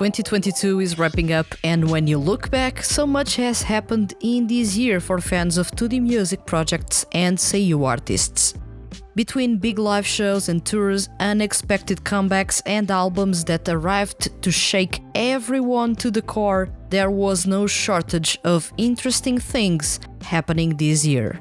2022 is wrapping up, and when you look back, so much has happened in this year for fans of 2D music projects and SEIYUU artists. Between big live shows and tours, unexpected comebacks and albums that arrived to shake everyone to the core, there was no shortage of interesting things happening this year.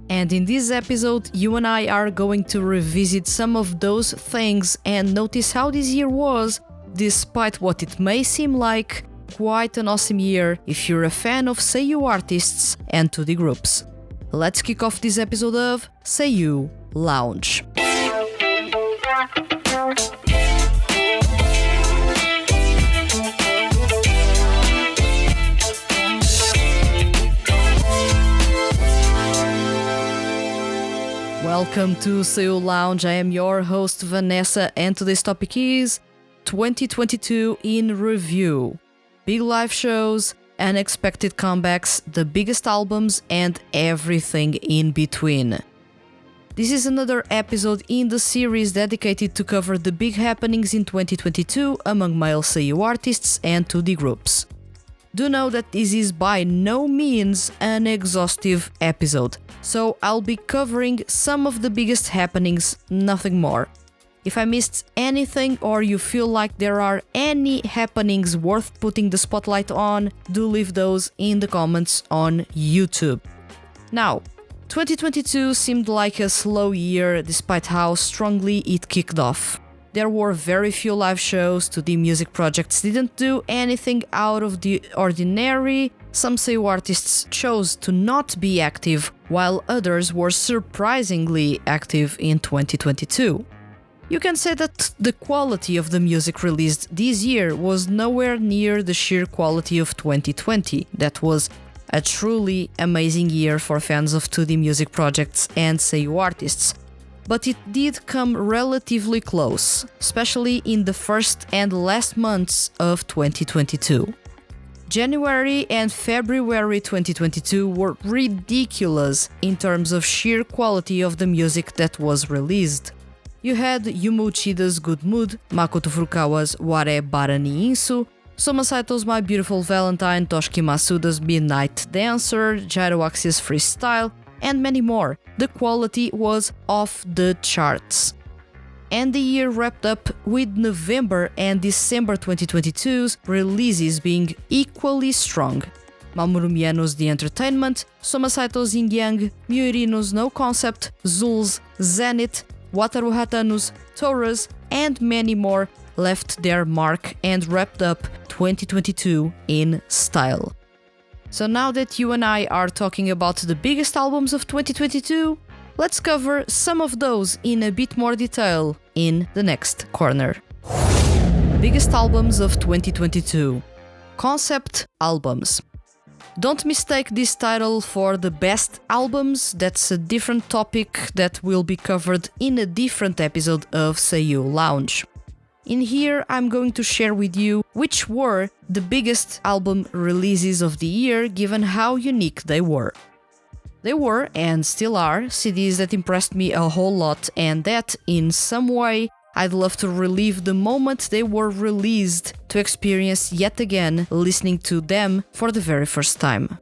And in this episode, you and I are going to revisit some of those things and notice how this year was, despite what it may seem like quite an awesome year if you're a fan of SEIYUU artists and 2D groups. Let's kick off this episode of SEIYUU Lounge. Welcome to SEIYUU Lounge. I am your host Vanessa, and today's topic is 2022 in review. Big live shows, unexpected comebacks, the biggest albums, and everything in between. This is another episode in the series dedicated to cover the big happenings in 2022 among male SEIYUU artists and 2D groups. Do know that this is by no means an exhaustive episode, so I'll be covering some of the biggest happenings, nothing more. If I missed anything or you feel like there are any happenings worth putting the spotlight on, do leave those in the comments on YouTube. Now, 2022 seemed like a slow year despite how strongly it kicked off. There were very few live shows, 2D music projects didn't do anything out of the ordinary, some SEIYUU artists chose to not be active, while others were surprisingly active in 2022. You can say that the quality of the music released this year was nowhere near the sheer quality of 2020. That was a truly amazing year for fans of 2D music projects and SEIYUU artists. But it did come relatively close, especially in the first and last months of 2022. January and February 2022 were ridiculous in terms of sheer quality of the music that was released. You had Yuma Uchida's Good Mood, Makoto Furukawa's Ware Bara ni Insu, Soma Saito's My Beautiful Valentine, Toshiki Masuda's Midnight Dancer, Gyro Axia's Freestyle, and many more. The quality was off the charts. And the year wrapped up with November and December 2022's releases being equally strong. Mamoru Miyano's The Entertainment, Soma Saito's Yin Yang, Miyurino's No Concept, Zul's Zenith, Wataru Hatanu's Taurus, and many more left their mark and wrapped up 2022 in style. So now that you and I are talking about the biggest albums of 2022, let's cover some of those in a bit more detail in the next corner. Biggest albums of 2022. Concept albums. Don't mistake this title for the best albums, that's a different topic that will be covered in a different episode of SEIYUU Lounge. In here, I'm going to share with you which were the biggest album releases of the year given how unique they were. They were, and still are, CDs that impressed me a whole lot and that, in some way, I'd love to relive the moment they were released to experience yet again listening to them for the very first time.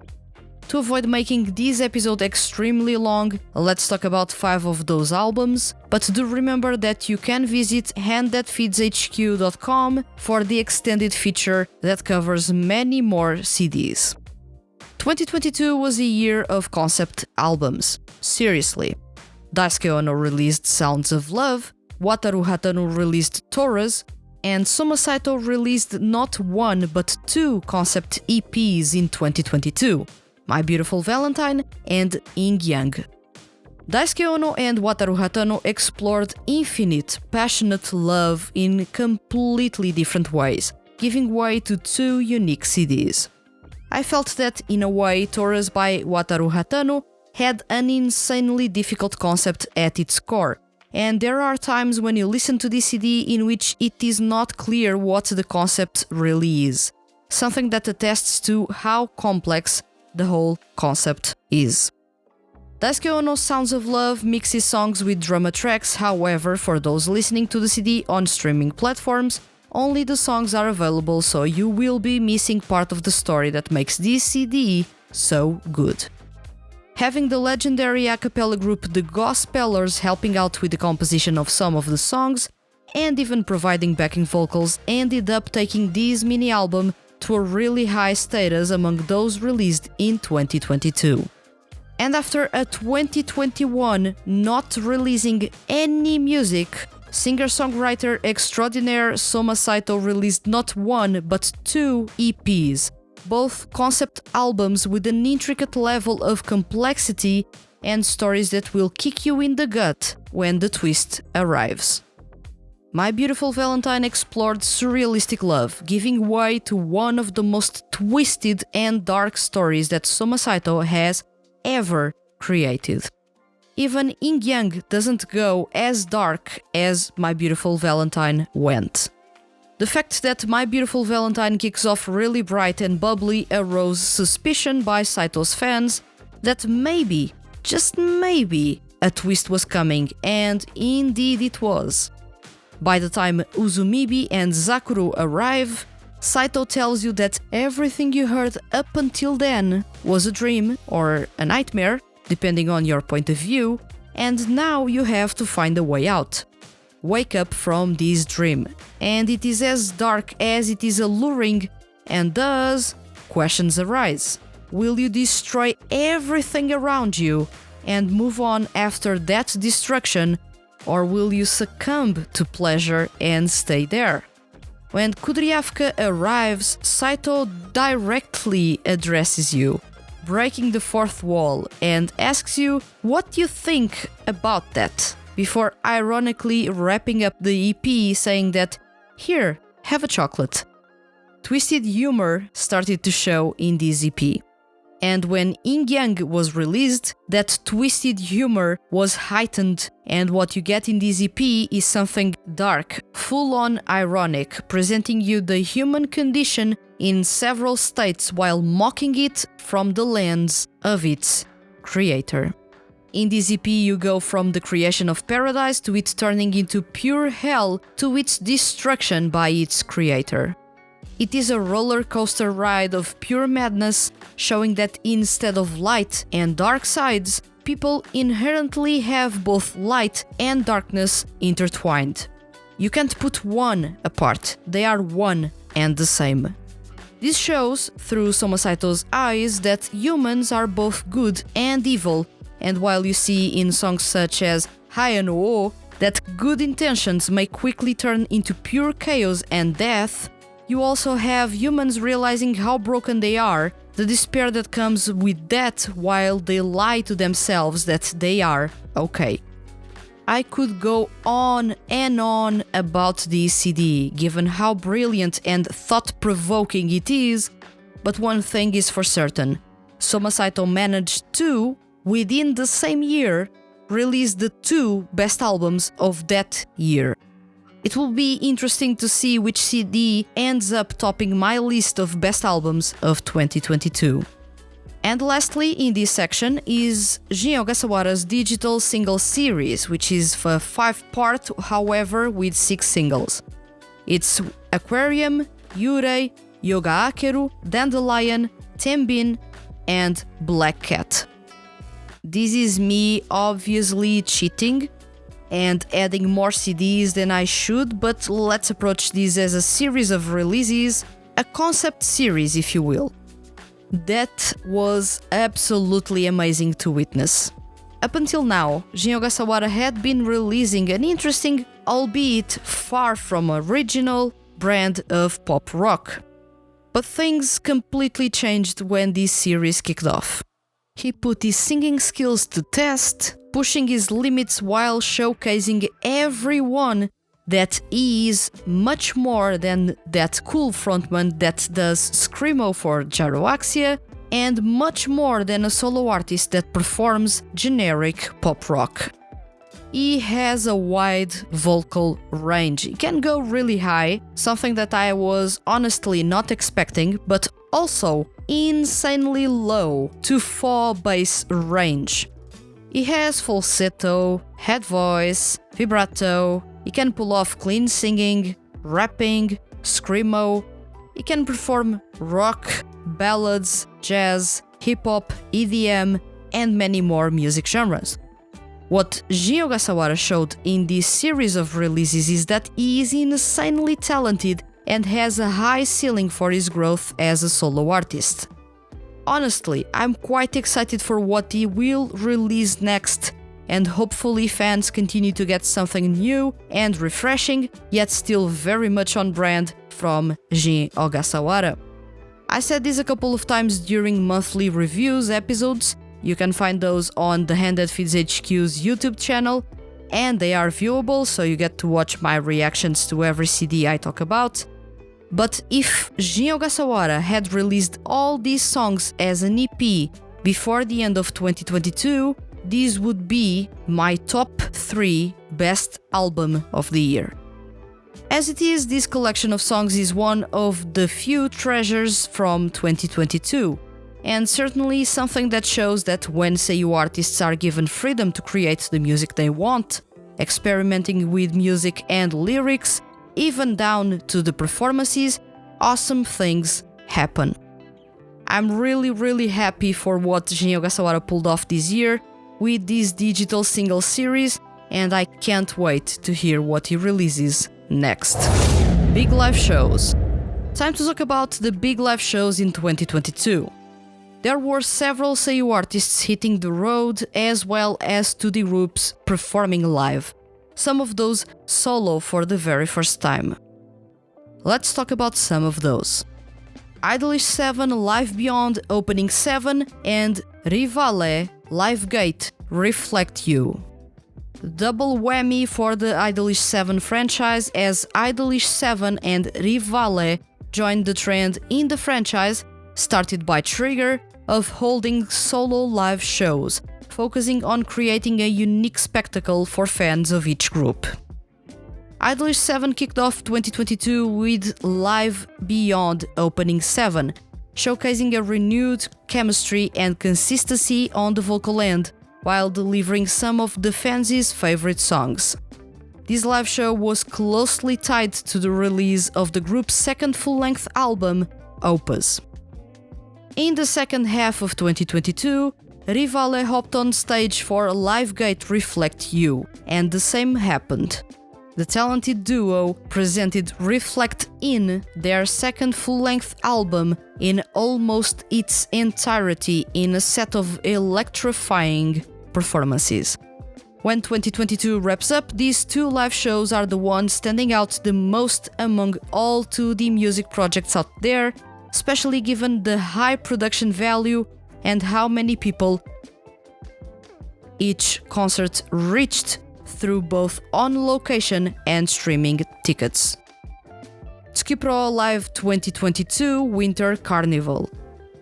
To avoid making this episode extremely long, let's talk about 5 of those albums, but do remember that you can visit THTFHQ.com for the extended feature that covers many more CDs. 2022 was a year of concept albums. Seriously. Daisuke Ono released Sounds of Love, Wataru Hatanu released Taurus, and Soma Saito released not one but 2 concept EPs in 2022. My Beautiful Valentine and Yin Yang. Daisuke Ono and Wataru Hatano explored infinite, passionate love in completely different ways, giving way to 2 unique CDs. I felt that, in a way, Taurus by Wataru Hatano had an insanely difficult concept at its core, and there are times when you listen to this CD in which it is not clear what the concept really is, something that attests to how complex the whole concept is. Daisuke Ono's Sounds of Love mixes songs with drama tracks, however, for those listening to the CD on streaming platforms, only the songs are available, so you will be missing part of the story that makes this CD so good. Having the legendary a cappella group The Gospelers helping out with the composition of some of the songs, and even providing backing vocals, ended up taking this mini-album to a really high status among those released in 2022. And after a 2021 not releasing any music, singer-songwriter extraordinaire Soma Saito released not one but 2 EPs, both concept albums with an intricate level of complexity and stories that will kick you in the gut when the twist arrives. My Beautiful Valentine explored surrealistic love, giving way to one of the most twisted and dark stories that Soma Saito has ever created. Even Yin Yang doesn't go as dark as My Beautiful Valentine went. The fact that My Beautiful Valentine kicks off really bright and bubbly arose suspicion by Saito's fans that maybe, just maybe, a twist was coming, and indeed it was. By the time Uzumibi and Zakuru arrive, Saito tells you that everything you heard up until then was a dream or a nightmare, depending on your point of view, and now you have to find a way out. Wake up from this dream, and it is as dark as it is alluring, and thus, questions arise. Will you destroy everything around you and move on after that destruction, or will you succumb to pleasure and stay there? When Kudryavka arrives, Saito directly addresses you, breaking the fourth wall, and asks you what you think about that, before ironically wrapping up the EP saying that, "Here, have a chocolate." Twisted humor started to show in this EP. And when Yin Yang was released, that twisted humor was heightened, and what you get in this EP is something dark, full-on ironic, presenting you the human condition in several states while mocking it from the lens of its creator. In this EP you go from the creation of paradise to it turning into pure hell to its destruction by its creator. It is a roller coaster ride of pure madness, showing that instead of light and dark sides, people inherently have both light and darkness intertwined. You can't put one apart, they are one and the same. This shows, through Soma Saito's eyes, that humans are both good and evil, and while you see in songs such as Haya no O that good intentions may quickly turn into pure chaos and death, you also have humans realizing how broken they are, the despair that comes with that while they lie to themselves that they are okay. I could go on and on about this CD, given how brilliant and thought-provoking it is, but one thing is for certain, Soma Saito managed to, within the same year, release the 2 best albums of that year. It will be interesting to see which CD ends up topping my list of best albums of 2022. And lastly, in this section is Jin Ogasawara's digital single series, which is a 5-part, however, with 6 singles. It's Aquarium, Yurei, Yoga Akeru, Dandelion, Tembin, and Black Cat. This is me obviously cheating and adding more CDs than I should, but let's approach this as a series of releases, a concept series if you will. That was absolutely amazing to witness. Up until now, Jin Ogasawara had been releasing an interesting, albeit far from original, brand of pop rock. But things completely changed when this series kicked off. He put his singing skills to test, pushing his limits while showcasing everyone that he is much more than that cool frontman that does Screamo for Gyroaxia, and much more than a solo artist that performs generic pop rock. He has a wide vocal range. He can go really high, something that I was honestly not expecting, but also insanely low to 4 bass range. He has falsetto, head voice, vibrato, he can pull off clean singing, rapping, screamo. He can perform rock, ballads, jazz, hip-hop, EDM, and many more music genres. What Jin Ogasawara showed in this series of releases is that he is insanely talented and has a high ceiling for his growth as a solo artist. Honestly, I'm quite excited for what he will release next, and hopefully fans continue to get something new and refreshing, yet still very much on brand from Jin Ogasawara. I said this a couple of times during monthly reviews episodes. You can find those on the THTFHQ's YouTube channel, and they are viewable, so you get to watch my reactions to every CD I talk about. But if Jin Ogasawara had released all these songs as an EP before the end of 2022, this would be my top 3 best album of the year. As it is, this collection of songs is one of the few treasures from 2022, and certainly something that shows that when SEIYUU artists are given freedom to create the music they want, experimenting with music and lyrics, even down to the performances, awesome things happen. I'm really happy for what Jin Ogasawara pulled off this year with this digital single series, and I can't wait to hear what he releases next. Big live shows. Time to talk about the big live shows in 2022. There were several SEIYUU artists hitting the road as well as studio groups performing live, some of those solo for the very first time. Let's talk about some of those. Idolish 7 Live Beyond Opening 7 and Rivale Live Gate Reflect You. Double whammy for the Idolish 7 franchise as Idolish 7 and Rivale joined the trend in the franchise, started by Trigger, of holding solo live shows, focusing on creating a unique spectacle for fans of each group. Idolish 7 kicked off 2022 with Live Beyond Opening 7, showcasing a renewed chemistry and consistency on the vocal end, while delivering some of the fans' favorite songs. This live show was closely tied to the release of the group's second full-length album, Opus. In the second half of 2022, Rivale hopped on stage for Live Gate Reflect You, and the same happened. The talented duo presented Reflect In, their second full-length album, in almost its entirety in a set of electrifying performances. When 2022 wraps up, these 2 live shows are the ones standing out the most among all 2D music projects out there, especially given the high production value and how many people each concert reached through both on-location and streaming tickets. Skipro Live 2022 Winter Carnival.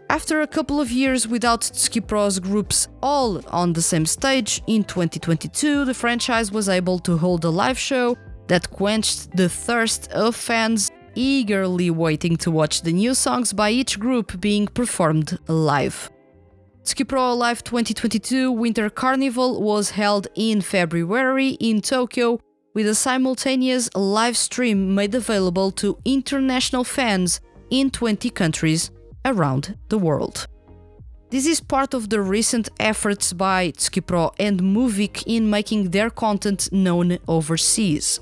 After a couple of years without Skipro's groups all on the same stage, in 2022 the franchise was able to hold a live show that quenched the thirst of fans eagerly waiting to watch the new songs by each group being performed live. Skipro Live 2022 Winter Carnival was held in February in Tokyo, with a simultaneous live stream made available to international fans in 20 countries around the world. This is part of the recent efforts by Skipro and Movik in making their content known overseas.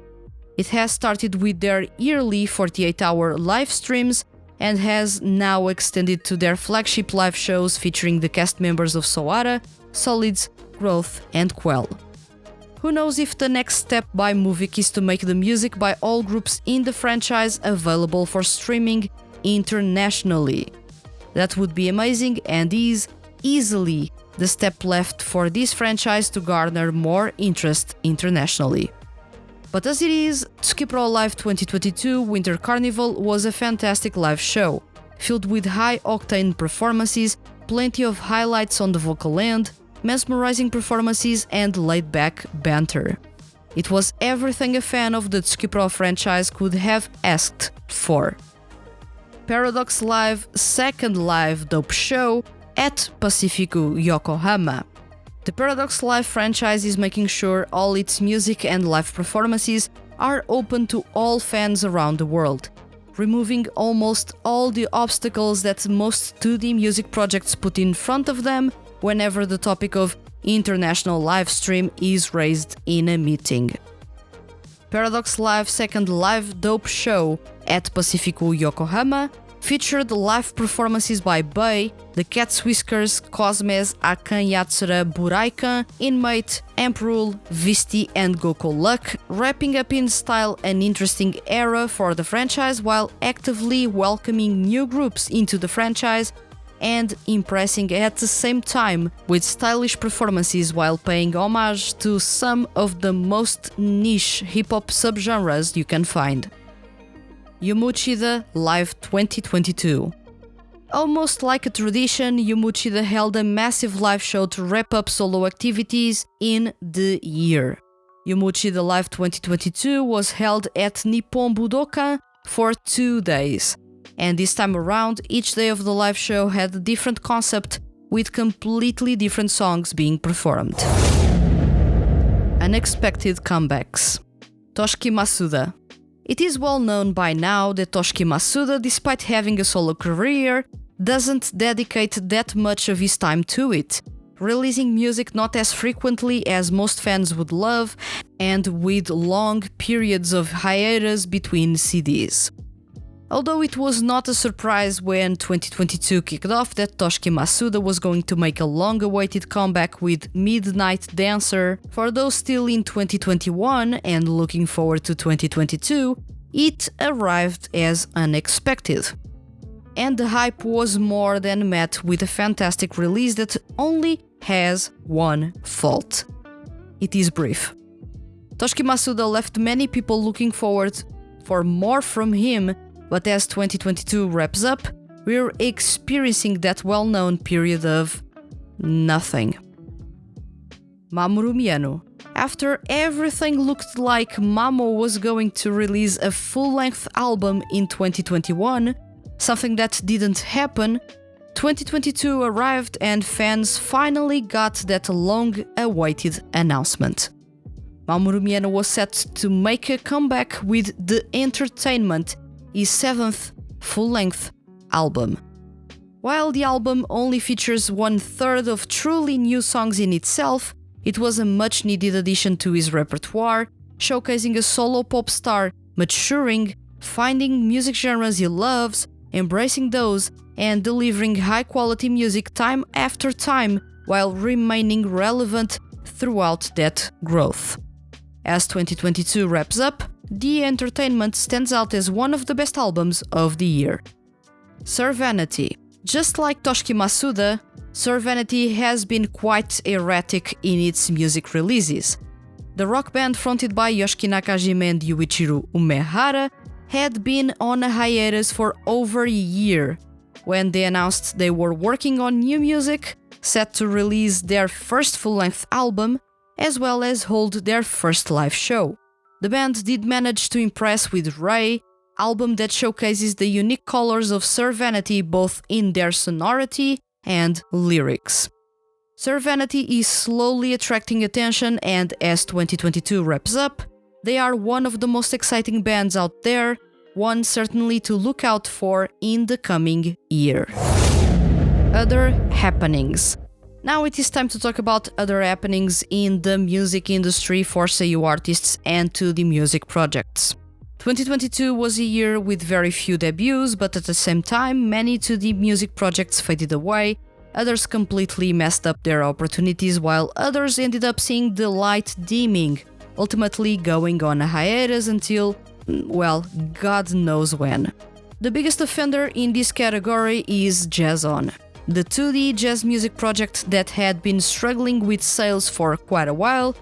It has started with their yearly 48-hour live streams and has now extended to their flagship live shows featuring the cast members of Soara, Solids, Growth and Quell. Who knows if the next step by Movik is to make the music by all groups in the franchise available for streaming internationally. That would be amazing and is easily the step left for this franchise to garner more interest internationally. But as it is, Skipro Live 2022 Winter Carnival was a fantastic live show, filled with high-octane performances, plenty of highlights on the vocal end, mesmerizing performances and laid-back banter. It was everything a fan of the Skipro franchise could have asked for. Paradox Live second live dope show at Pacifico Yokohama. The Paradox Live franchise is making sure all its music and live performances are open to all fans around the world, removing almost all the obstacles that most 2D music projects put in front of them whenever the topic of international live stream is raised in a meeting. Paradox Live's second live dope show at Pacifico Yokohama featured live performances by Bei, The Cat's Whiskers, Cosmes, Akan Yatsura, Buraikan, Inmate, Emperul, Visti and Goko Luck, wrapping up in style an interesting era for the franchise while actively welcoming new groups into the franchise and impressing at the same time with stylish performances while paying homage to some of the most niche hip-hop subgenres you can find. Yumuchida Live 2022. Almost like a tradition, Yumuchida held a massive live show to wrap up solo activities in the year. Yumuchida Live 2022 was held at Nippon Budokan for 2 days. And this time around, each day of the live show had a different concept with completely different songs being performed. Unexpected comebacks. Toshiki Masuda. It is well known by now that Toshiki Masuda, despite having a solo career, doesn't dedicate that much of his time to it, releasing music not as frequently as most fans would love and with long periods of hiatus between CDs. Although it was not a surprise when 2022 kicked off that Toshiki Masuda was going to make a long-awaited comeback with Midnight Dancer, for those still in 2021 and looking forward to 2022, it arrived as unexpected. And the hype was more than met with a fantastic release that only has one fault. It is brief. Toshiki Masuda left many people looking forward for more from him. But as 2022 wraps up, we're experiencing that well-known period of nothing. Mamoru Miyano. After everything looked like Mamo was going to release a full-length album in 2021, something that didn't happen, 2022 arrived and fans finally got that long-awaited announcement. Mamoru Miyano was set to make a comeback with The Entertainment, his 7th full-length album. While the album only features 1/3 of truly new songs in itself, it was a much-needed addition to his repertoire, showcasing a solo pop star maturing, finding music genres he loves, embracing those, and delivering high-quality music time after time while remaining relevant throughout that growth. As 2022 wraps up, The Entertainment stands out as one of the best albums of the year. Sir Vanity. Just like Toshiki Masuda, Sir Vanity has been quite erratic in its music releases. The rock band fronted by Yoshiki Nakajima and Yuichiro Umehara had been on a hiatus for over a year when they announced they were working on new music, set to release their first full-length album, as well as hold their first live show. The band did manage to impress with Ray, album that showcases the unique colors of Sir Vanity both in their sonority and lyrics. Sir Vanity is slowly attracting attention, and as 2022 wraps up, they are one of the most exciting bands out there, one certainly to look out for in the coming year. Other happenings. Now it is time to talk about other happenings in the music industry for SEIYUU artists and 2D music projects. 2022 was a year with very few debuts, but at the same time, many 2D music projects faded away, others completely messed up their opportunities, while others ended up seeing the light dimming, ultimately going on a hiatus until, well, God knows when. The biggest offender in this category is Jazzon, the 2D jazz music project that had been struggling with sales for quite a while,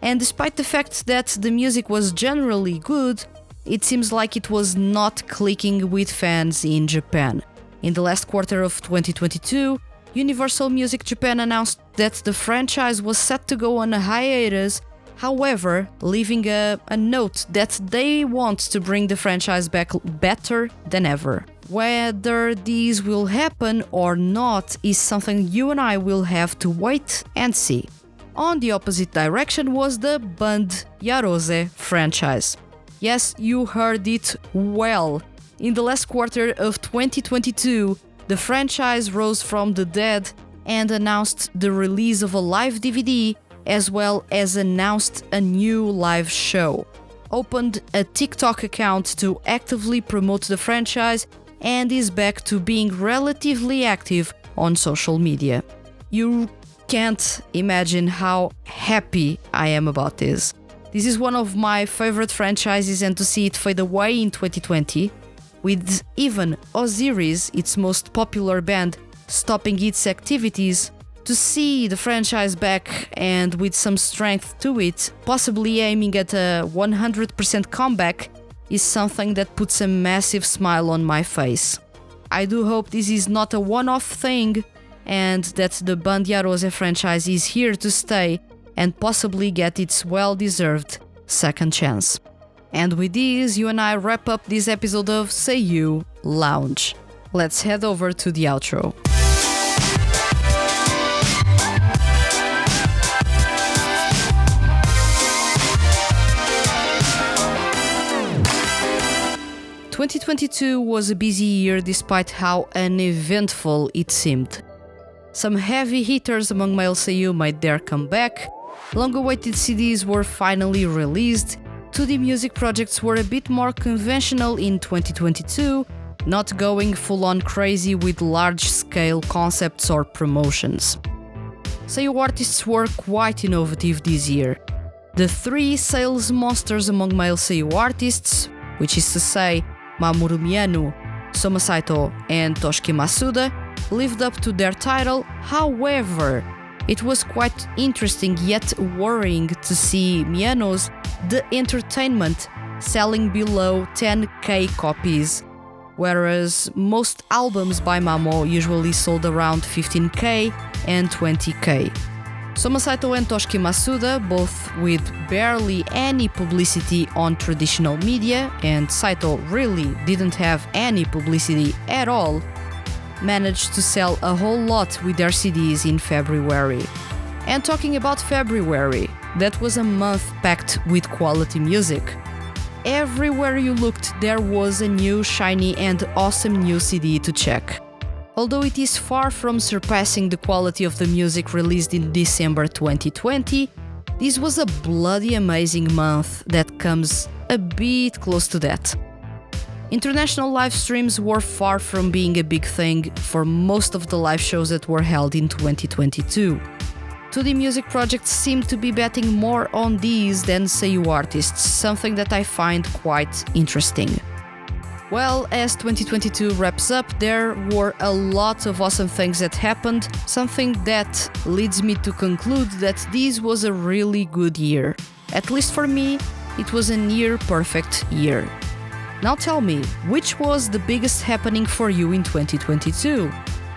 and despite the fact that the music was generally good, it seems like it was not clicking with fans in Japan. In the last quarter of 2022, Universal Music Japan announced that the franchise was set to go on a hiatus, however, leaving a note that they want to bring the franchise back better than ever. Whether this will happen or not is something you and I will have to wait and see. On the opposite direction was the Band Yarose franchise. Yes, you heard it well. In the last quarter of 2022, the franchise rose from the dead and announced the release of a live DVD, as well as announced a new live show, opened a TikTok account to actively promote the franchise, and is back to being relatively active on social media. You can't imagine how happy I am about this. This is one of my favorite franchises, and to see it fade away in 2020, with even Osiris, its most popular band, stopping its activities, to see the franchise back and with some strength to it, possibly aiming at a 100% comeback, is something that puts a massive smile on my face. I do hope this is not a one-off thing and that the Bandia Rose franchise is here to stay and possibly get its well-deserved second chance. And with this, you and I wrap up this episode of SEIYUU Lounge. Let's head over to the outro. "2022 was a busy year despite how uneventful it seemed. Some heavy hitters among male SEIYUU made their comeback, long-awaited CDs were finally released, 2D music projects were a bit more conventional in 2022, not going full-on crazy with large-scale concepts or promotions. SEIYUU artists were quite innovative this year. The three sales monsters among male SEIYUU artists, which is to say Mamoru Miyano, Soma Saito and Toshiki Masuda, lived up to their title. However, it was quite interesting yet worrying to see Miyano's The Entertainment selling below 10k copies, whereas most albums by Mamo usually sold around 15k and 20k. Soma Saito and Toshiki Masuda, both with barely any publicity on traditional media, and Saito really didn't have any publicity at all, managed to sell a whole lot with their CDs in February. And talking about February, that was a month packed with quality music. Everywhere you looked, there was a new, shiny and awesome new CD to check. Although it is far from surpassing the quality of the music released in December 2020, this was a bloody amazing month that comes a bit close to that. International live streams were far from being a big thing for most of the live shows that were held in 2022. 2D music projects seem to be betting more on these than SEIYUU artists, something that I find quite interesting. Well, as 2022 wraps up, there were a lot of awesome things that happened, something that leads me to conclude that this was a really good year. At least for me, it was a near-perfect year. Now tell me, which was the biggest happening for you in 2022?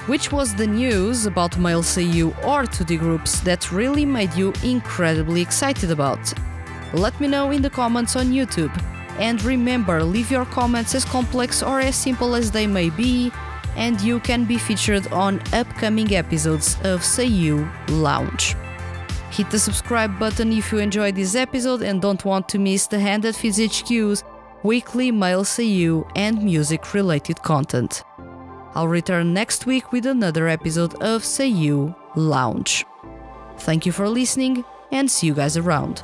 Which was the news about male SEIYUU or 2D groups that really made you incredibly excited about? Let me know in the comments on YouTube. And remember, leave your comments as complex or as simple as they may be, and you can be featured on upcoming episodes of SEIYUU Lounge. Hit the subscribe button if you enjoyed this episode and don't want to miss the THTFHQ's weekly male SEIYUU and music-related content. I'll return next week with another episode of SEIYUU Lounge. Thank you for listening, and see you guys around.